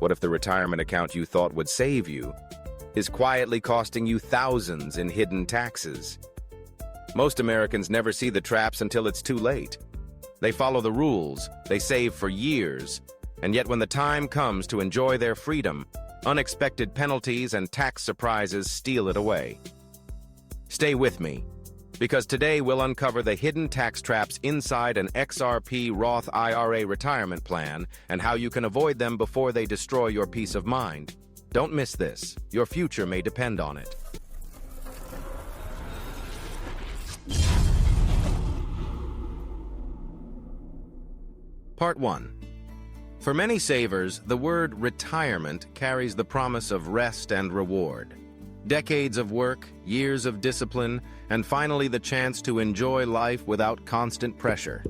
What if the retirement account you thought would save you is quietly costing you thousands in hidden taxes? Most Americans never see the traps until it's too late. They follow the rules, they save for years, and yet when the time comes to enjoy their freedom, unexpected penalties and tax surprises steal it away. Stay with me, because today we'll uncover the hidden tax traps inside an XRP Roth IRA retirement plan and how you can avoid them before they destroy your peace of mind. Don't miss this. Your future may depend on it. Part 1. For many savers, the word retirement carries the promise of rest and reward. Decades of work, years of discipline, and finally the chance to enjoy life without constant pressure.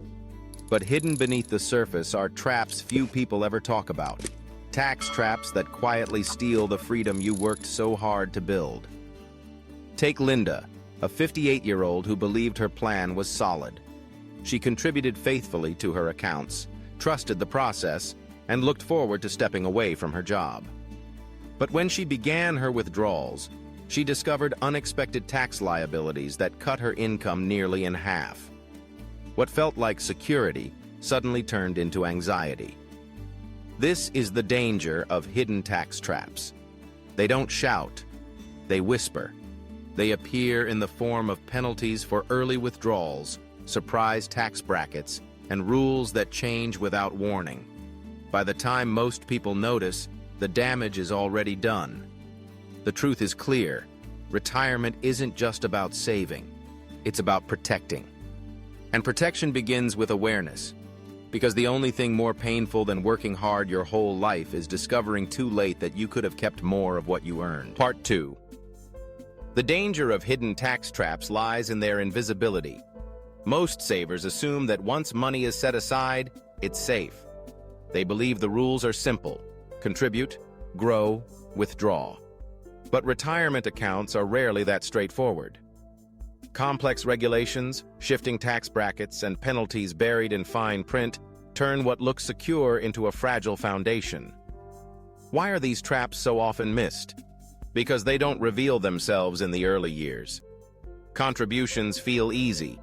But hidden beneath the surface are traps few people ever talk about. Tax traps that quietly steal the freedom you worked so hard to build. Take Linda, a 58-year-old who believed her plan was solid. She contributed faithfully to her accounts, trusted the process, and looked forward to stepping away from her job. But when she began her withdrawals, she discovered unexpected tax liabilities that cut her income nearly in half. What felt like security suddenly turned into anxiety. This is the danger of hidden tax traps. They don't shout, they whisper. They appear in the form of penalties for early withdrawals, surprise tax brackets, and rules that change without warning. By the time most people notice, the damage is already done. The truth is clear. Retirement isn't just about saving. It's about protecting. And protection begins with awareness. Because the only thing more painful than working hard your whole life is discovering too late that you could have kept more of what you earned. Part 2. The danger of hidden tax traps lies in their invisibility. Most savers assume that once money is set aside, it's safe. They believe the rules are simple: contribute, grow, withdraw. But retirement accounts are rarely that straightforward. Complex regulations, shifting tax brackets, and penalties buried in fine print turn what looks secure into a fragile foundation. Why are these traps so often missed? Because they don't reveal themselves in the early years. Contributions feel easy,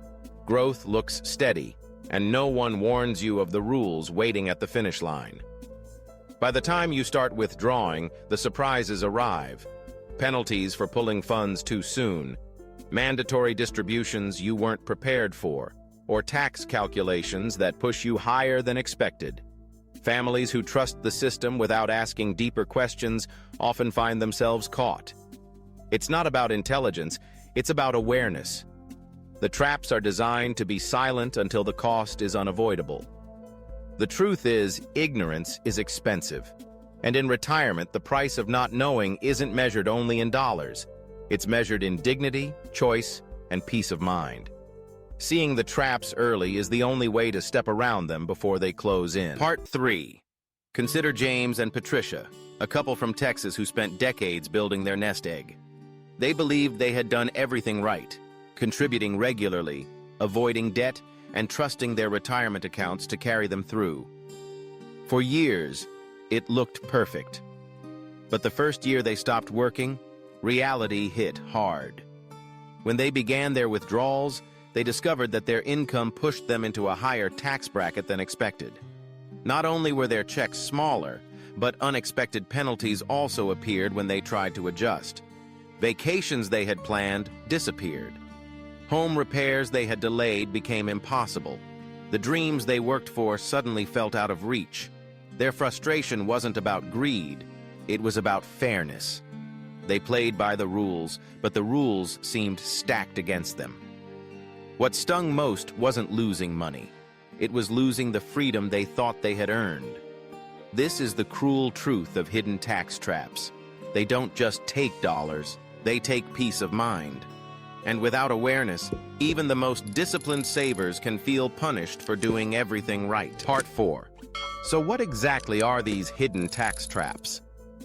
growth looks steady, and no one warns you of the rules waiting at the finish line. By the time you start withdrawing, the surprises arrive. Penalties for pulling funds too soon, mandatory distributions you weren't prepared for, or tax calculations that push you higher than expected. Families who trust the system without asking deeper questions often find themselves caught. It's not about intelligence, it's about awareness. The traps are designed to be silent until the cost is unavoidable. The truth is, ignorance is expensive. And in retirement, the price of not knowing isn't measured only in dollars. It's measured in dignity, choice, and peace of mind. Seeing the traps early is the only way to step around them before they close in. Part 3. Consider James and Patricia, a couple from Texas who spent decades building their nest egg. They believed they had done everything right, contributing regularly, avoiding debt, and trusting their retirement accounts to carry them through. For years, it looked perfect. But the first year they stopped working, reality hit hard. When they began their withdrawals, they discovered that their income pushed them into a higher tax bracket than expected. Not only were their checks smaller, but unexpected penalties also appeared when they tried to adjust. Vacations they had planned disappeared. Home repairs they had delayed became impossible. The dreams they worked for suddenly felt out of reach. Their frustration wasn't about greed, it was about fairness. They played by the rules, but the rules seemed stacked against them. What stung most wasn't losing money. It was losing the freedom they thought they had earned. This is the cruel truth of hidden tax traps. They don't just take dollars, they take peace of mind. And without awareness, even the most disciplined savers can feel punished for doing everything right. Part 4. So what exactly are these hidden tax traps?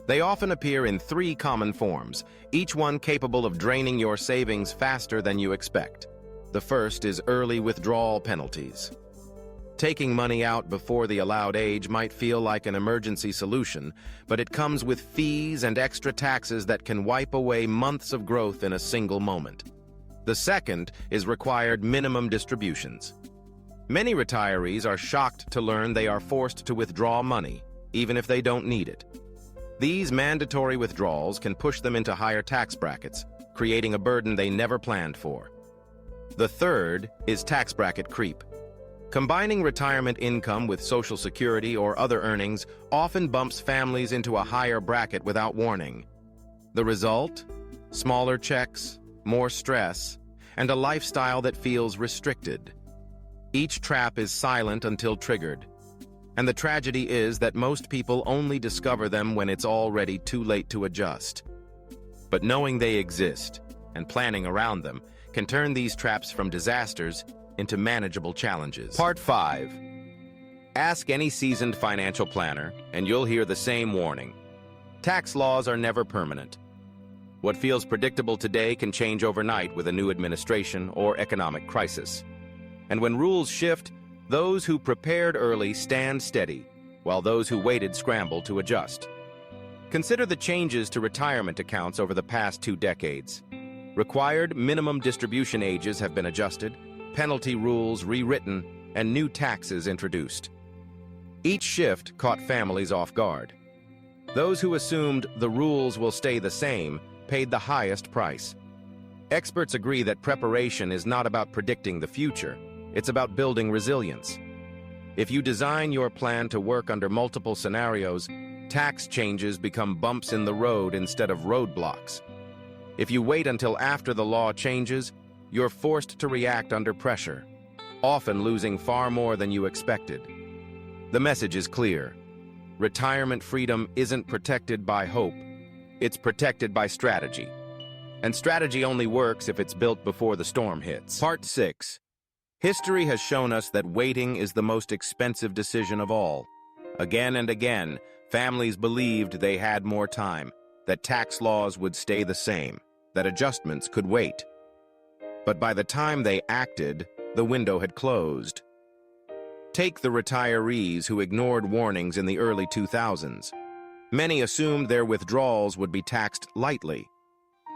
They often appear in 3 common forms, each one capable of draining your savings faster than you expect. The first is early withdrawal penalties. Taking money out before the allowed age might feel like an emergency solution, but it comes with fees and extra taxes that can wipe away months of growth in a single moment. The second is required minimum distributions. Many retirees are shocked to learn they are forced to withdraw money, even if they don't need it. These mandatory withdrawals can push them into higher tax brackets, creating a burden they never planned for. The third is tax bracket creep. Combining retirement income with Social Security or other earnings often bumps families into a higher bracket without warning. The result? Smaller checks, more stress, and a lifestyle that feels restricted. Each trap is silent until triggered, and the tragedy is that most people only discover them when it's already too late to adjust. But knowing they exist and planning around them can turn these traps from disasters into manageable challenges. Part 5. Ask any seasoned financial planner, and you'll hear the same warning. Tax laws are never permanent. What feels predictable today can change overnight with a new administration or economic crisis. And when rules shift, those who prepared early stand steady, while those who waited scramble to adjust. Consider the changes to retirement accounts over the past 2 decades. Required minimum distribution ages have been adjusted, penalty rules rewritten, and new taxes introduced. Each shift caught families off guard. Those who assumed the rules will stay the same paid the highest price. Experts agree that preparation is not about predicting the future, it's about building resilience. If you design your plan to work under multiple scenarios, tax changes become bumps in the road instead of roadblocks. If you wait until after the law changes, you're forced to react under pressure, often losing far more than you expected. The message is clear. Retirement freedom isn't protected by hope, it's protected by strategy. And strategy only works if it's built before the storm hits. Part 6. History has shown us that waiting is the most expensive decision of all. Again and again, families believed they had more time, that tax laws would stay the same, that adjustments could wait. But by the time they acted, the window had closed. Take the retirees who ignored warnings in the early 2000s. Many assumed their withdrawals would be taxed lightly.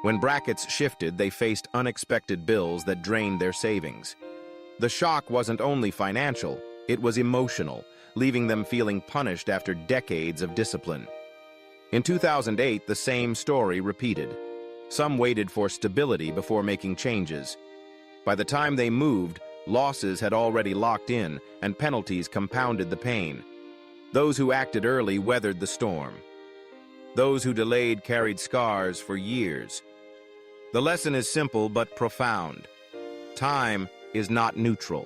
When brackets shifted, they faced unexpected bills that drained their savings. The shock wasn't only financial, it was emotional, leaving them feeling punished after decades of discipline. In 2008, the same story repeated. Some waited for stability before making changes. By the time they moved, losses had already locked in, and penalties compounded the pain. Those who acted early weathered the storm. Those who delayed carried scars for years. The lesson is simple but profound. Time is not neutral.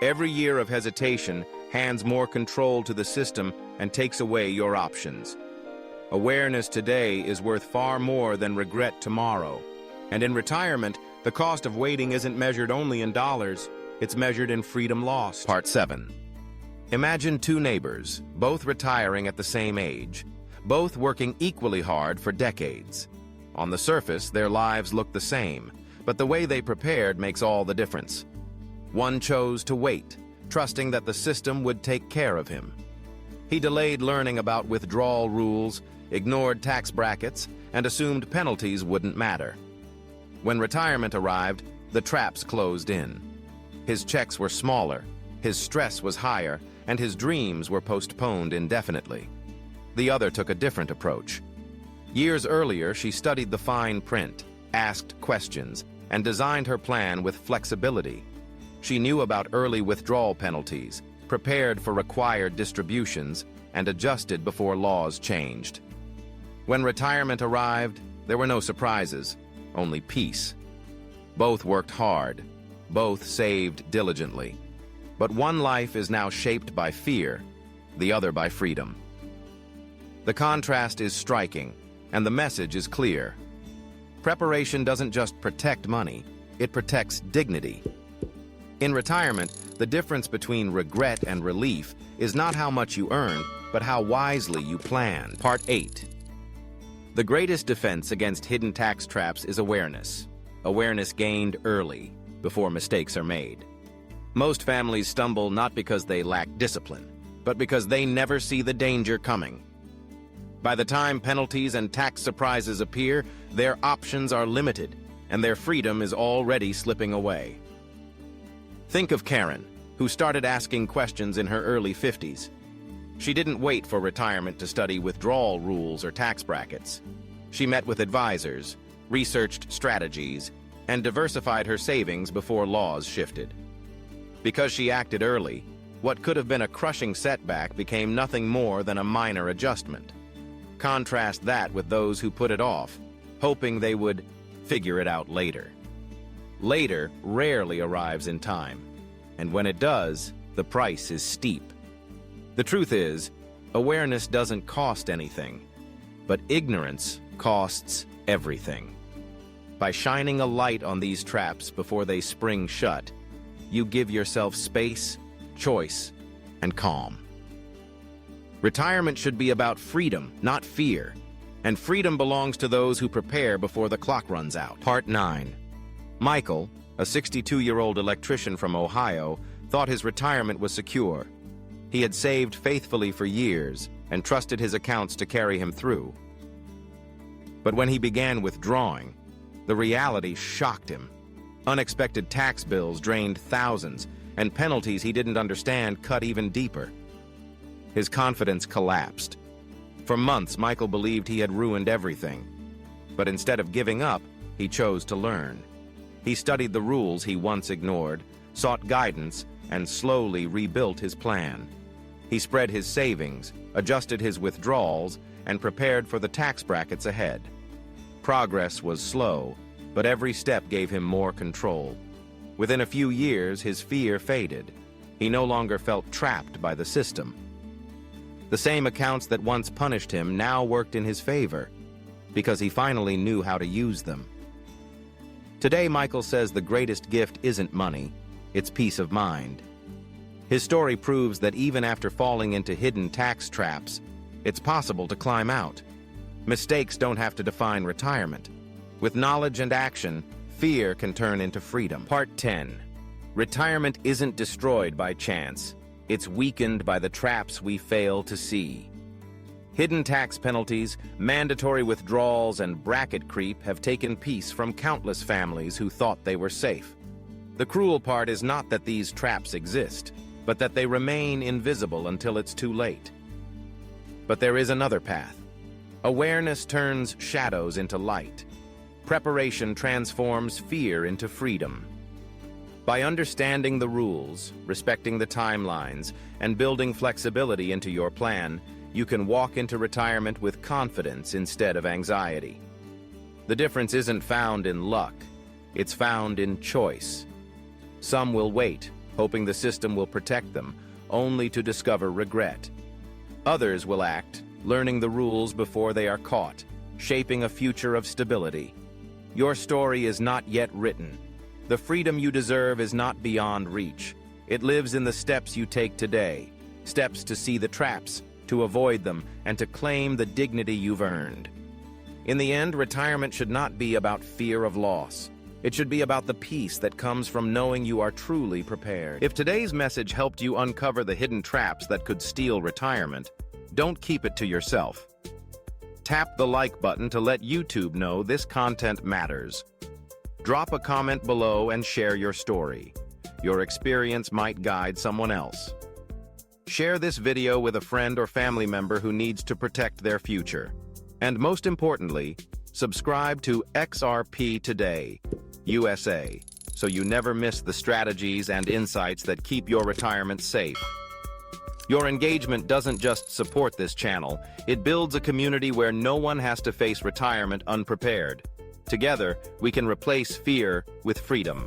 Every year of hesitation hands more control to the system and takes away your options. Awareness today is worth far more than regret tomorrow. And in retirement, the cost of waiting isn't measured only in dollars, it's measured in freedom lost. Part 7. Imagine 2 neighbors, both retiring at the same age, both working equally hard for decades. On the surface, their lives look the same, but the way they prepared makes all the difference. One chose to wait, trusting that the system would take care of him. He delayed learning about withdrawal rules, ignored tax brackets, and assumed penalties wouldn't matter. When retirement arrived, the traps closed in. His checks were smaller, his stress was higher, and his dreams were postponed indefinitely. The other took a different approach. Years earlier, she studied the fine print, asked questions, and designed her plan with flexibility. She knew about early withdrawal penalties, prepared for required distributions, and adjusted before laws changed. When retirement arrived, there were no surprises, only peace. Both worked hard, both saved diligently. But one life is now shaped by fear, the other by freedom. The contrast is striking, and the message is clear. Preparation doesn't just protect money, it protects dignity. In retirement, the difference between regret and relief is not how much you earned, but how wisely you planned. Part 8. The greatest defense against hidden tax traps is awareness. Awareness gained early, before mistakes are made. Most families stumble not because they lack discipline, but because they never see the danger coming. By the time penalties and tax surprises appear, their options are limited, and their freedom is already slipping away. Think of Karen, who started asking questions in her early 50s. She didn't wait for retirement to study withdrawal rules or tax brackets. She met with advisors, researched strategies, and diversified her savings before laws shifted. Because she acted early, what could have been a crushing setback became nothing more than a minor adjustment. Contrast that with those who put it off, hoping they would figure it out later. Later rarely arrives in time, and when it does, the price is steep. The truth is, awareness doesn't cost anything, but ignorance costs everything. By shining a light on these traps before they spring shut, you give yourself space, choice, and calm. Retirement should be about freedom, not fear, and freedom belongs to those who prepare before the clock runs out. Part 9. Michael, a 62-year-old electrician from Ohio, thought his retirement was secure. He had saved faithfully for years and trusted his accounts to carry him through. But when he began withdrawing, the reality shocked him. Unexpected tax bills drained thousands, and penalties he didn't understand cut even deeper. His confidence collapsed. For months, Michael believed he had ruined everything. But instead of giving up, he chose to learn. He studied the rules he once ignored, sought guidance, and slowly rebuilt his plan. He spread his savings, adjusted his withdrawals, and prepared for the tax brackets ahead. Progress was slow, but every step gave him more control. Within a few years, his fear faded. He no longer felt trapped by the system. The same accounts that once punished him now worked in his favor, because he finally knew how to use them. Today, Michael says the greatest gift isn't money, it's peace of mind. His story proves that even after falling into hidden tax traps, it's possible to climb out. Mistakes don't have to define retirement. With knowledge and action, fear can turn into freedom. Part 10. Retirement isn't destroyed by chance. It's weakened by the traps we fail to see. Hidden tax penalties, mandatory withdrawals, and bracket creep have taken peace from countless families who thought they were safe. The cruel part is not that these traps exist, but that they remain invisible until it's too late. But there is another path. Awareness turns shadows into light. Preparation transforms fear into freedom. By understanding the rules, respecting the timelines, and building flexibility into your plan, you can walk into retirement with confidence instead of anxiety. The difference isn't found in luck, it's found in choice. Some will wait, hoping the system will protect them, only to discover regret. Others will act, learning the rules before they are caught, shaping a future of stability. Your story is not yet written. The freedom you deserve is not beyond reach. It lives in the steps you take today, steps to see the traps, to avoid them, and to claim the dignity you've earned. In the end, retirement should not be about fear of loss. It should be about the peace that comes from knowing you are truly prepared. If today's message helped you uncover the hidden traps that could steal retirement, don't keep it to yourself. Tap the like button to let YouTube know this content matters. Drop a comment below and share your story. Your experience might guide someone else. Share this video with a friend or family member who needs to protect their future. And most importantly, subscribe to XRP Today, USA, so you never miss the strategies and insights that keep your retirement safe. Your engagement doesn't just support this channel, it builds a community where no one has to face retirement unprepared. Together, we can replace fear with freedom.